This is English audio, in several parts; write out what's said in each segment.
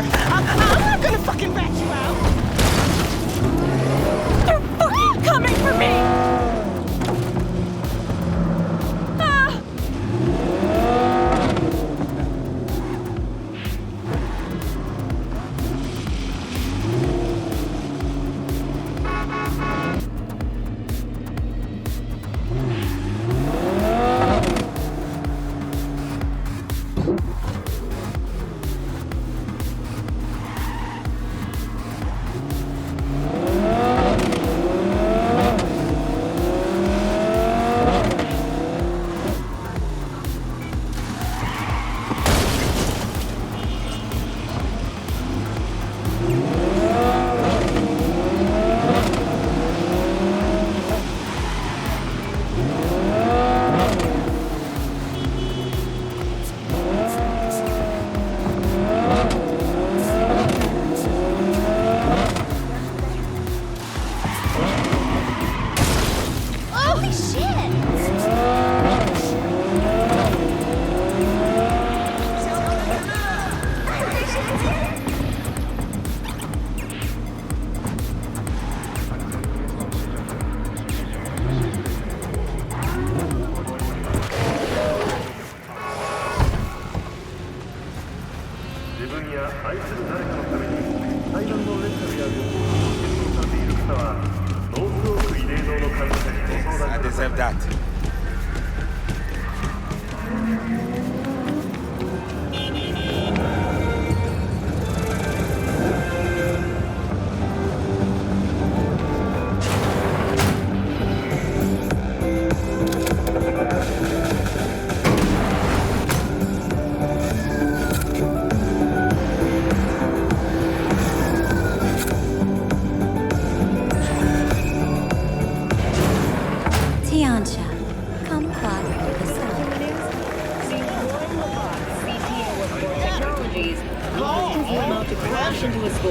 here. I'm not gonna fucking rat you out. They're fucking coming for me. Ah. I deserve that.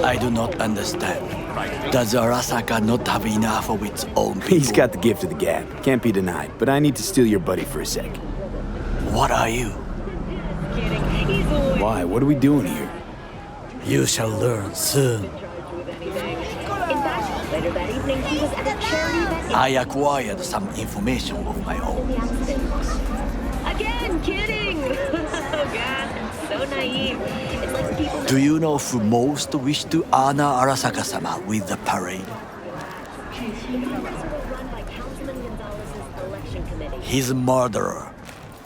I do not understand. Does Arasaka not have enough of its own people? He's got the gift of the gab. Can't be denied. But I need to steal your buddy for a sec. What are you? Why? What are we doing here? You shall learn soon. I acquired some information of my own. Again, kidding! Oh god, I'm so naive. It's like people... Do you know who most wish to honor Arasaka-sama with the parade? His murderer.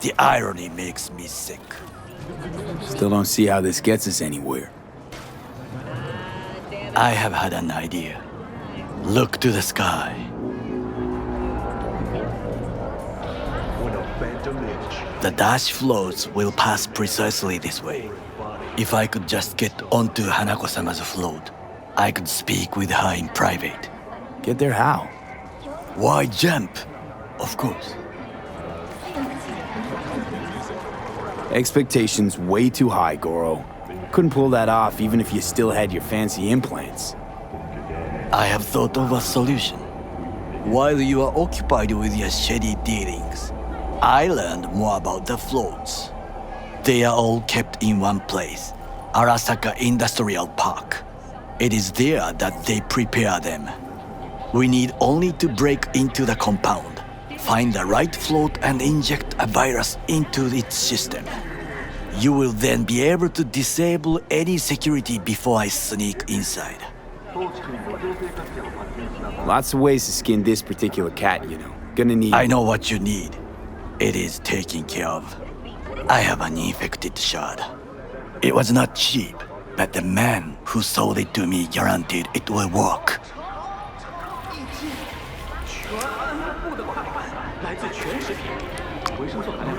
The irony makes me sick. Still don't see how this gets us anywhere. I have had an idea. Look to the sky. The dash floats will pass precisely this way. If I could just get onto Hanako-sama's float, I could speak with her in private. Get there how? Why jump? Of course. Expectations way too high, Goro. Couldn't pull that off even if you still had your fancy implants. I have thought of a solution. While you are occupied with your shady dealings, I learned more about the floats. They are all kept in one place, Arasaka Industrial Park. It is there that they prepare them. We need only to break into the compound, find the right float and inject a virus into its system. You will then be able to disable any security before I sneak inside. Lots of ways to skin this particular cat, you know. Gonna need... I know what you need. It is taken care of. I have an infected shard. It was not cheap, but the man who sold it to me guaranteed it will work.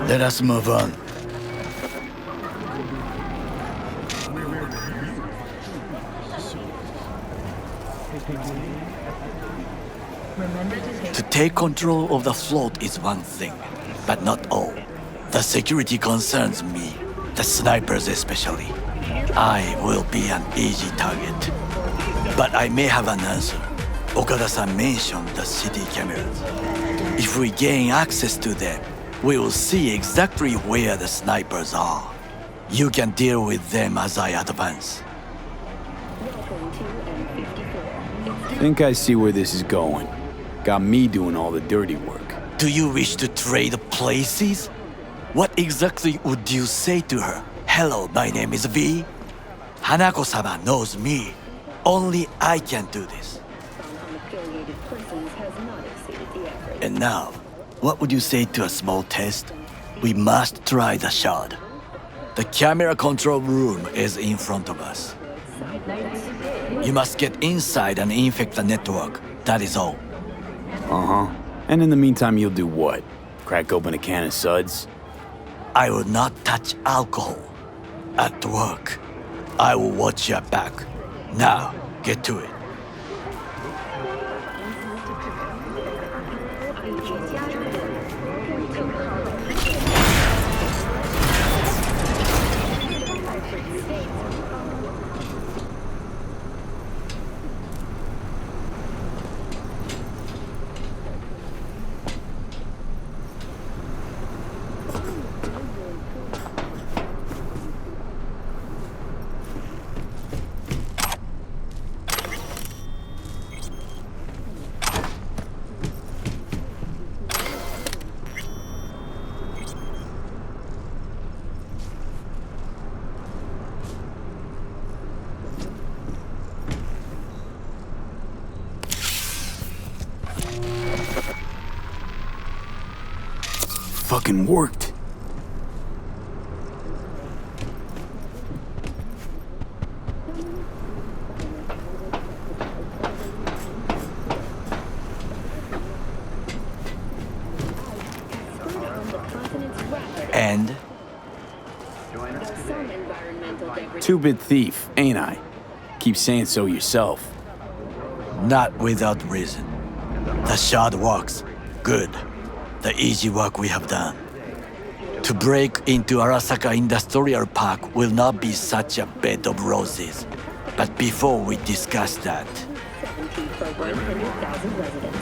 Let us move on. To take control of the float is one thing, but not all. The security concerns me, the snipers especially. I will be an easy target. But I may have an answer. Okada-san mentioned the city cameras. If we gain access to them, we will see exactly where the snipers are. You can deal with them as I advance. Think I see where this is going. Got me doing all the dirty work. Do you wish to trade places? What exactly would you say to her? Hello, my name is V. Hanako-sama knows me. Only I can do this. Unaffiliated persons has not exceeded the average. And now, what would you say to a small test? We must try the shard. The camera control room is in front of us. You must get inside and infect the network. That is all. Uh-huh. And in the meantime, you'll do what? Crack open a can of suds? I will not touch alcohol. At work, I will watch your back. Now, get to it. Fucking worked. And? Two-bit thief, ain't I? Keep saying so yourself. Not without reason. The shard works. Good. The easy work we have done. To break into Arasaka Industrial Park will not be such a bed of roses. But before we discuss that, 70 for 100,000 residents.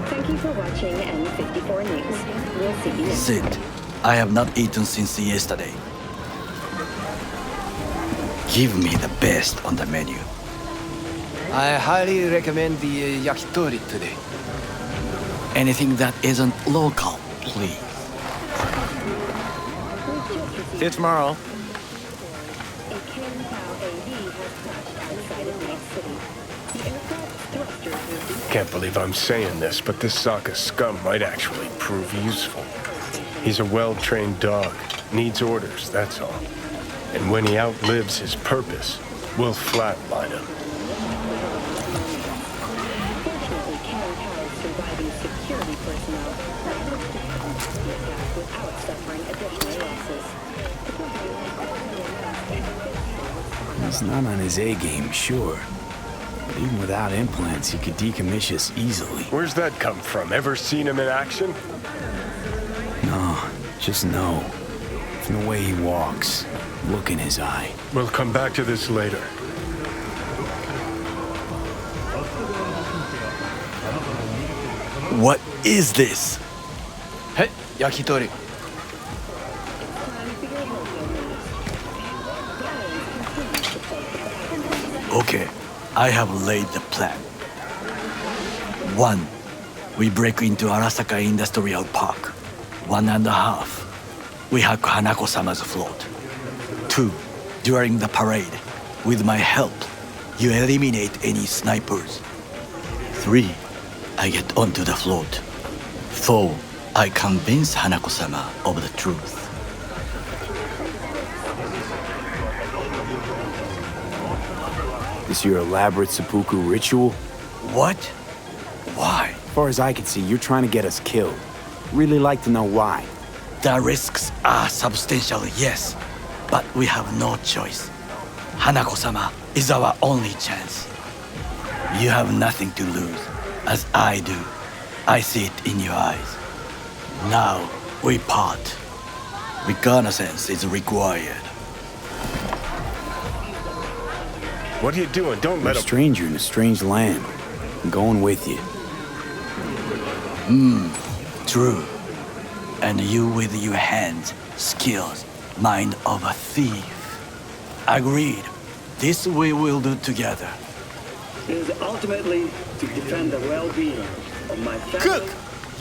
Thank you for watching N54 News. We'll see you next sit. I have not eaten since yesterday. Give me the best on the menu. I highly recommend the yakitori today. Anything that isn't local, please. See you tomorrow. A Ken-Tao AV has crashed outside of Night City. The aircraft's thrusters were deep. Can't believe I'm saying this, but this Sokka scum might actually prove useful. He's a well-trained dog. Needs orders, that's all. And when he outlives his purpose, we'll flatline him. Fortunately, Ken-Tao's surviving security personnel were able to complete the attack without suffering additional losses. The company has He's not on his A-game, sure. But even without implants, he could decommission us easily. Where's that come from? Ever seen him in action? No, just know. From the way he walks, look in his eye. We'll come back to this later. What is this? Hey, yakitori. Okay, I have laid the plan. 1. We break into Arasaka Industrial Park. 1.5. We hack Hanako-sama's float. 2. During the parade, with my help, you eliminate any snipers. 3. I get onto the float. 4. I convince Hanako-sama of the truth. This your elaborate seppuku ritual? What? Why? As far as I can see, you're trying to get us killed. Really like to know why. The risks are substantial, yes, but we have no choice. Hanako-sama is our only chance. You have nothing to lose, as I do. I see it in your eyes. Now, we part. Reconnaissance is required. What are you doing? Don't You're let a him... stranger in a strange land. I'm going with you. True. And you with your hands, skills, mind of a thief. Agreed. This we will do together. is ultimately to defend the well-being of my family. Cook!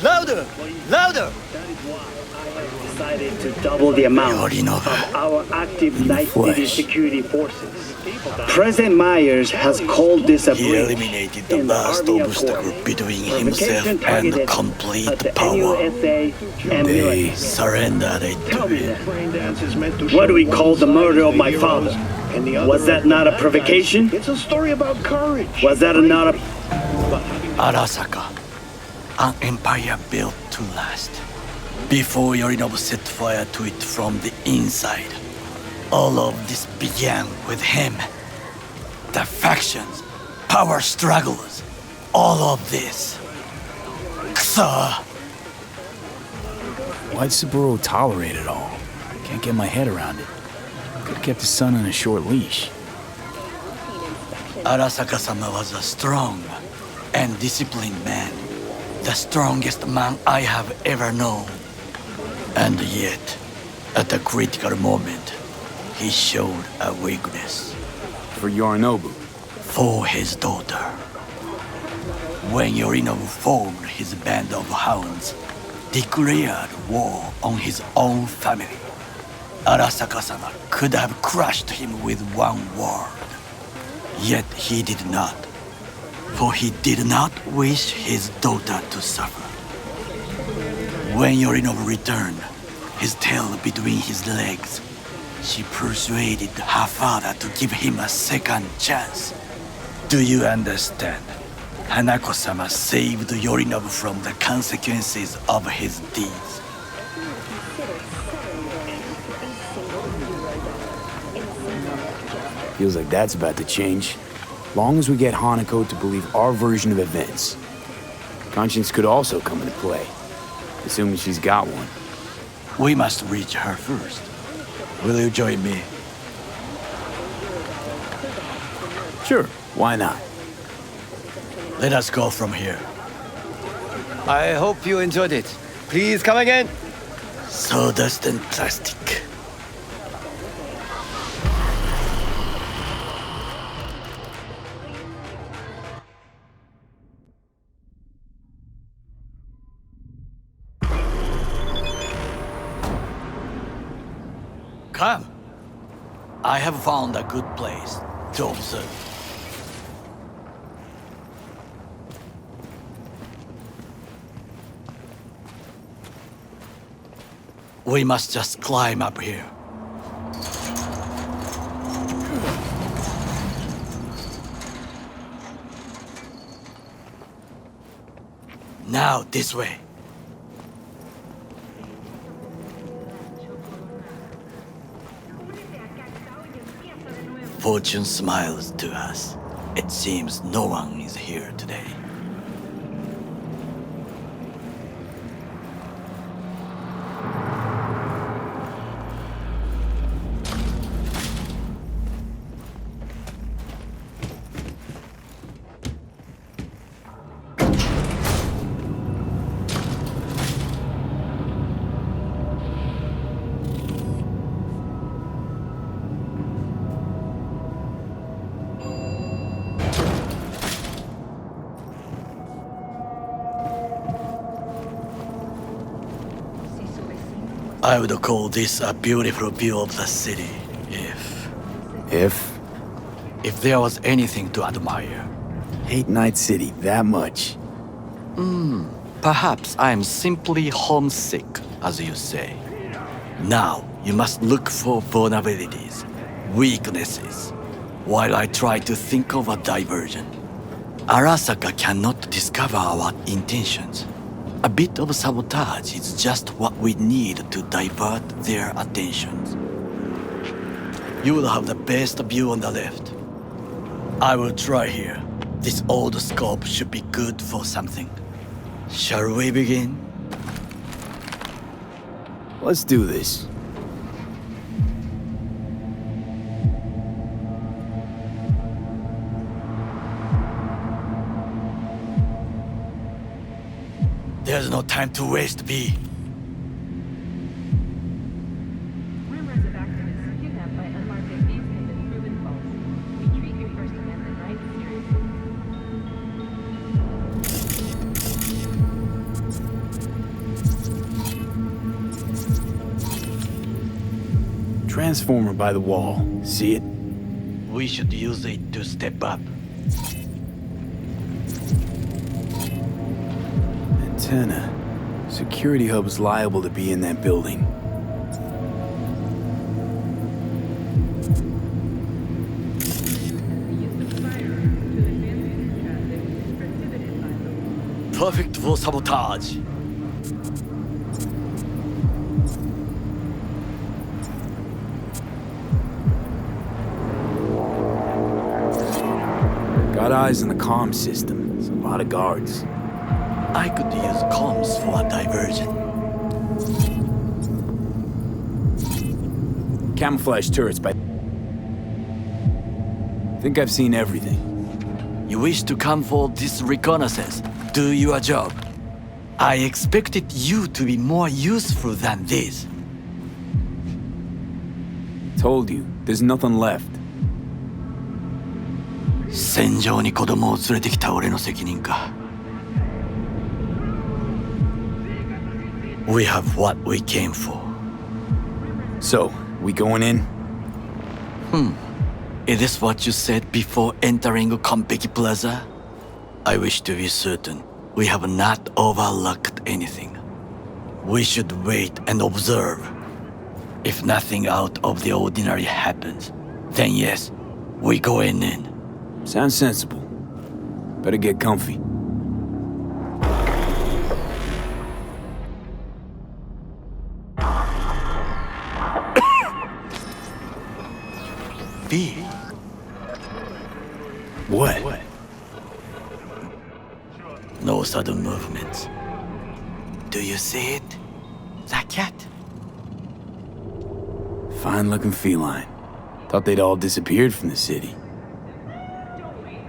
Louder! Louder! That is why I have decided to double the amount Yorinobu. of our active night flesh. duty security forces. President Myers has called this a He breach eliminated the in the last Army obstacle Accord. between Provocation himself targeted and complete at the power. NUSA and They military. Surrendered it Tell to me him. that. What do we call the murder of my father? Was that not a provocation? It's a story about courage. Was that not a... Arasaka, an empire built to last. Before Yorinobu set fire to it from the inside, all of this began with him. The factions, power struggles, all of this. Kusa! Why'd Saburo tolerate it all? Can't get my head around it. Could've kept his son on a short leash. Arasaka-sama was a strong and disciplined man. The strongest man I have ever known. And yet, at a critical moment, he showed a weakness. For Yorinobu. For his daughter. When Yorinobu formed his band of hounds, declared war on his own family, Arasaka-sama could have crushed him with one word. Yet he did not, for he did not wish his daughter to suffer. When Yorinobu returned, his tail between his legs, she persuaded her father to give him a second chance. Do you understand? Hanako-sama saved Yorinobu from the consequences of his deeds. Feels like that's about to change. Long as we get Hanako to believe our version of events. Conscience could also come into play, assuming she's got one. We must reach her first. Will you join me? Sure, why not? Let us go from here. I hope you enjoyed it. Please come again. Sawdust and plastic. Come. I have found a good place to observe. We must just climb up here. Now, this way. Fortune smiles to us. It seems no one is here today. I would call this a beautiful view of the city, if there was anything to admire. Hate Night City that much. Perhaps I am simply homesick, as you say. Now, you must look for vulnerabilities, weaknesses, while I try to think of a diversion. Arasaka cannot discover our intentions. A bit of sabotage is just what we need to divert their attentions. You will have the best view on the left. I will try here. This old scope should be good for something. Shall we begin? Let's do this. There's no time to waste, V. Rumors of activists kidnapped by unmarked AVs have been proven false. We treat your First Amendment rights seriously. transformer by the wall. See it? We should use it to step up. Antenna. Security hub's liable to be in that building. Perfect for sabotage. Got eyes on the comm system. There's a lot of guards. I could use comms for a diversion. Camouflage turrets by... Think I've seen everything. You wish to come for this reconnaissance? Do your job. I expected you to be more useful than this. Told you, there's nothing left. 戦場に子供を連れてきた俺の責任か。We have what we came for. So, we going in? Is this what you said before entering Konpeki Plaza? I wish to be certain we have not overlooked anything. We should wait and observe. If nothing out of the ordinary happens, then yes, we going in. Sounds sensible. Better get comfy. B. What? No sudden movements. Do you see it? That cat? Fine-looking feline. Thought they'd all disappeared from the city.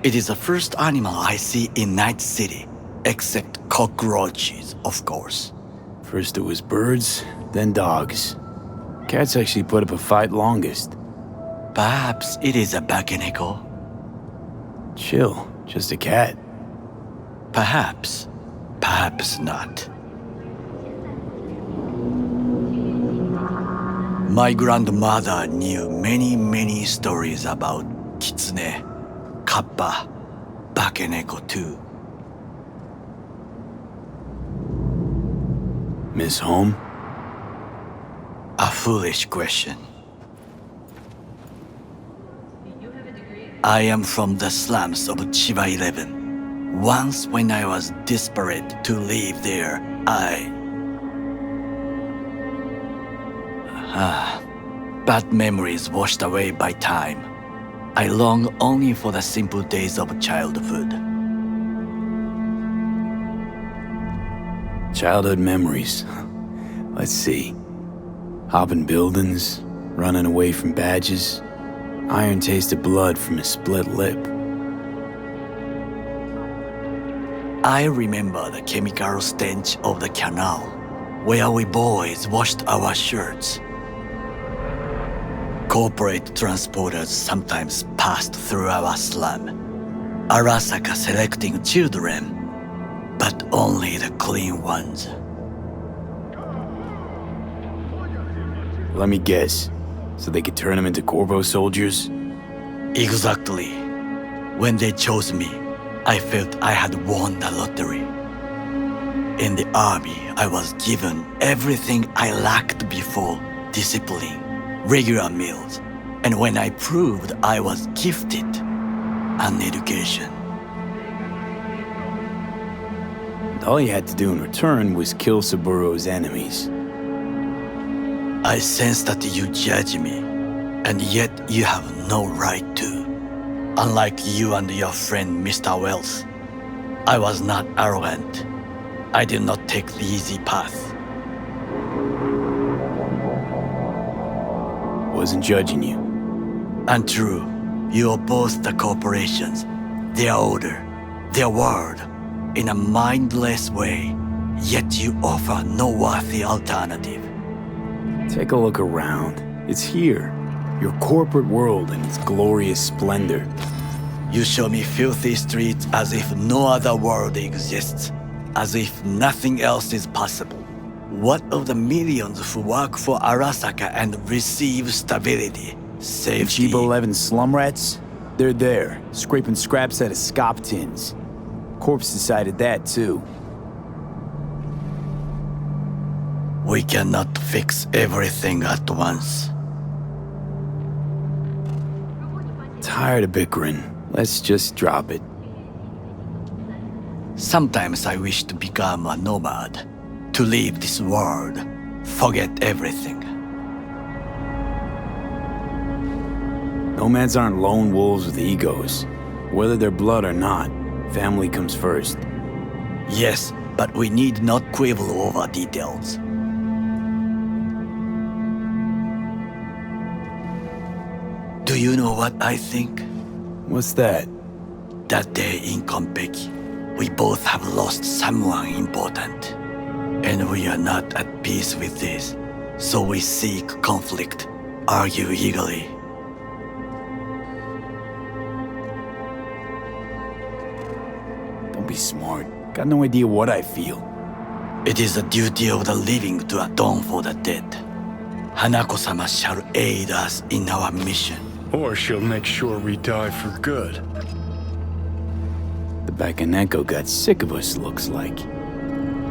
It is the first animal I see in Night City, except cockroaches, of course. First it was birds, then dogs. Cats actually put up a fight longest. Perhaps it is a bakeneko. Chill, just a cat. Perhaps, perhaps not. My grandmother knew many stories about kitsune, kappa, bakeneko too. Miss home? A foolish question. I am from the slums of Chiba 11. Once when I was desperate to live there, bad memories washed away by time. I long only for the simple days of childhood. Childhood memories. Let's see. Hopping buildings, running away from badges, iron-tasted blood from a split lip. I remember the chemical stench of the canal, where we boys washed our shirts. Corporate transporters sometimes passed through our slum, Arasaka selecting children, but only the clean ones. Let me guess. So they could turn them into Corvo soldiers? Exactly. When they chose me, I felt I had won the lottery. In the army, I was given everything I lacked before: discipline, regular meals, and when I proved I was gifted, an education. And all you had to do in return was kill Saburo's enemies. I sense that you judge me, and yet you have no right to. Unlike you and your friend Mr. Wells, I was not arrogant. I did not take the easy path. Wasn't judging you. And true, you oppose the corporations, their order, their word, in a mindless way, yet you offer no worthy alternative. Take a look around. It's here. Your corporate world in its glorious splendor. You show me filthy streets as if no other world exists, as if nothing else is possible. What of the millions who work for Arasaka and receive stability, The safety? cheap 11 slum rats? They're there, scraping scraps out of scop tins. Corpse decided that, too. We cannot fix everything at once. Tired of bickering. Let's just drop it. Sometimes I wish to become a nomad, to leave this world, forget everything. Nomads aren't lone wolves with egos. Whether they're blood or not, family comes first. Yes, but we need not quibble over details. Do you know what I think? What's that? That day in Konpeki, we both have lost someone important. And we are not at peace with this, so we seek conflict, argue eagerly. Don't be smart. Got no idea what I feel. It is the duty of the living to atone for the dead. Hanako-sama shall aid us in our mission. Or she'll make sure we die for good. The Bakaneko got sick of us, looks like.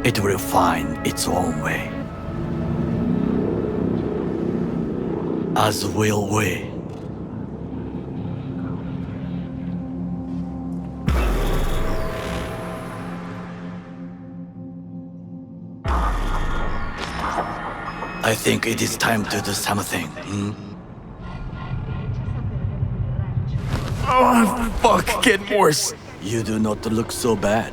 It will find its own way. As will we. I think it is time to do something. Oh, fuck, getting worse. You do not look so bad.